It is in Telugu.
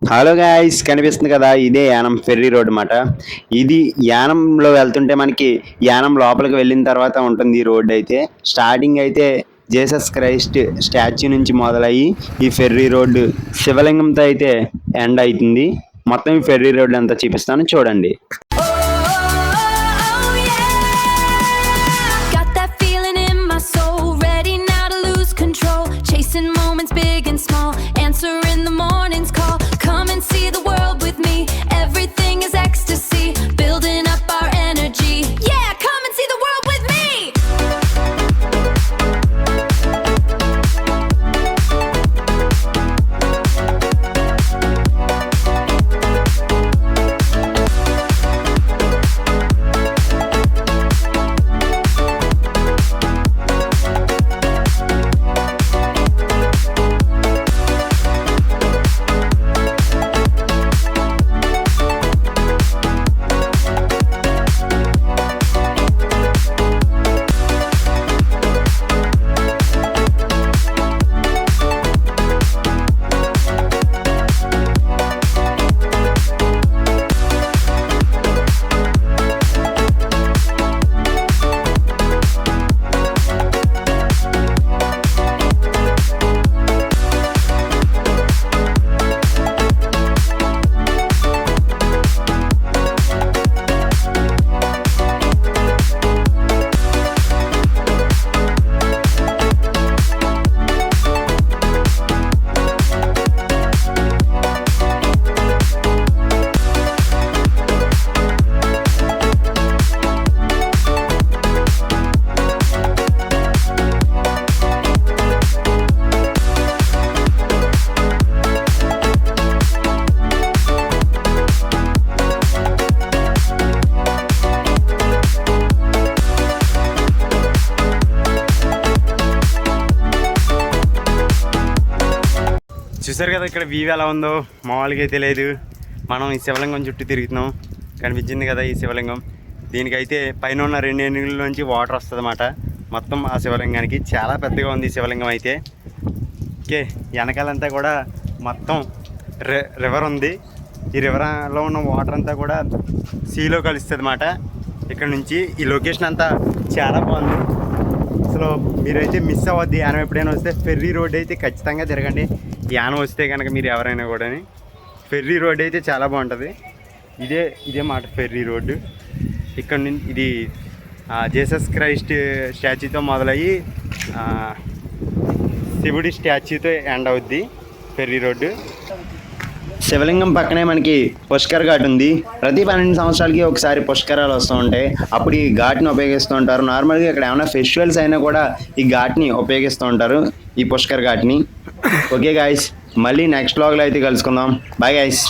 హలో గాయ్స్, కనిపిస్తుంది కదా, ఇదే యానం ఫెర్రీ రోడ్ అన్నమాట. ఇది యానంలో వెళ్తుంటే మనకి యానం లోపలికి వెళ్ళిన తర్వాత ఉంటుంది ఈ రోడ్. అయితే స్టార్టింగ్ అయితే జీసస్ క్రైస్ట్ స్టాచ్యూ నుంచి మొదలయ్యి ఈ ఫెర్రీ రోడ్డు శివలింగంతో అయితే ఎండ్ అవుతుంది. మొత్తం ఈ ఫెర్రీ రోడ్ అంతా చూపిస్తాను, చూడండి. చూసారు కదా ఇక్కడ వ్యూ ఎలా ఉందో, మామూలుగా అయితే లేదు. మనం ఈ శివలింగం చుట్టూ తిరుగుతున్నాం, కనిపించింది కదా ఈ శివలింగం. దీనికైతే పైన ఉన్న 2 ఏనుగుల నుంచి వాటర్ వస్తుంది అన్నమాట. మొత్తం ఆ శివలింగానికి చాలా పెద్దగా ఉంది ఈ శివలింగం అయితే. ఓకే, వెనకాలంతా కూడా మొత్తం రివర్ ఉంది. ఈ రివర్లో ఉన్న వాటర్ అంతా కూడా సీలో కలుస్తుంది అన్నమాట. ఇక్కడ నుంచి ఈ లొకేషన్ అంతా చాలా బాగుంది. అసలు మీరైతే మిస్ అవ్వద్దు. యానం ఎప్పుడైనా వస్తే ఫెర్రీ రోడ్ అయితే ఖచ్చితంగా తిరగండి. యానం వస్తే కనుక మీరు ఎవరైనా కూడా ఫెర్రీ రోడ్ అయితే చాలా బాగుంటుంది. ఇదే మాట ఫెర్రీ రోడ్డు. ఇక్కడ నుంచి ఇది జీసస్ క్రైస్ట్ స్టాచ్యూతో మొదలయ్యి శివుడి స్టాచ్యూతో ఎండ్ అవుద్ది ఫెర్రీ రోడ్డు. శివలింగం పక్కనే మనకి పుష్కర్ ఘాట్ ఉంది. ప్రతి 12 సంవత్సరాలకి ఒకసారి పుష్కరాలు వస్తూ ఉంటాయి. అప్పుడు ఈ ఘాట్ని ఉపయోగిస్తూ ఉంటారు. నార్మల్గా ఇక్కడ ఏమైనా ఫెస్టివల్స్ అయినా కూడా ఈ ఘాట్ని ఉపయోగిస్తూ ఉంటారు, ఈ పుష్కర్ ఘాట్ని. ఓకే గాయస్, మళ్ళీ నెక్స్ట్ వ్లాగ్లో అయితే కలుసుకుందాం. Bye guys.